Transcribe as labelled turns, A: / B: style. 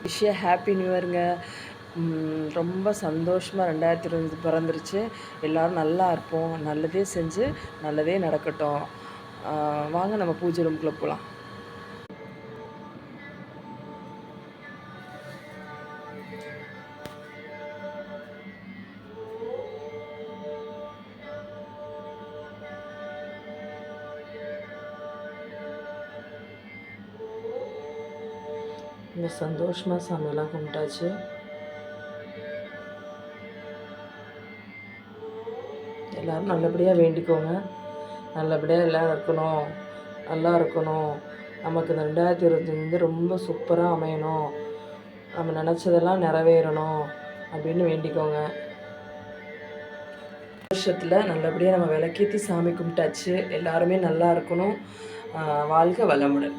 A: விஷயம் happy new இயருங்க. ரொம்ப சந்தோஷமாக 2020 பிறந்துருச்சு. எல்லோரும் நல்லா இருப்போம். நல்லதே செஞ்சு நல்லதே நடக்கட்டும். வாங்க நம்ம பூஜை ரூம்குள்ளே போகலாம். இந்த சந்தோஷமாக சாமியெல்லாம் கும்பிட்டாச்சு. எல்லோரும் நல்லபடியாக வேண்டிக்கோங்க. நல்லபடியாக எல்லோரும் இருக்கணும், நல்லா இருக்கணும். நமக்கு இந்த 2025 ரொம்ப சூப்பராக அமையணும், நம்ம நினச்சதெல்லாம் நிறைவேறணும் அப்படின்னு வேண்டிக்கோங்க. வருஷத்தில் நல்லபடியாக நம்ம விளக்கேற்றி சாமி கும்பிட்டாச்சு. எல்லாருமே நல்லா இருக்கணும். வாழ்க வளமுடன்.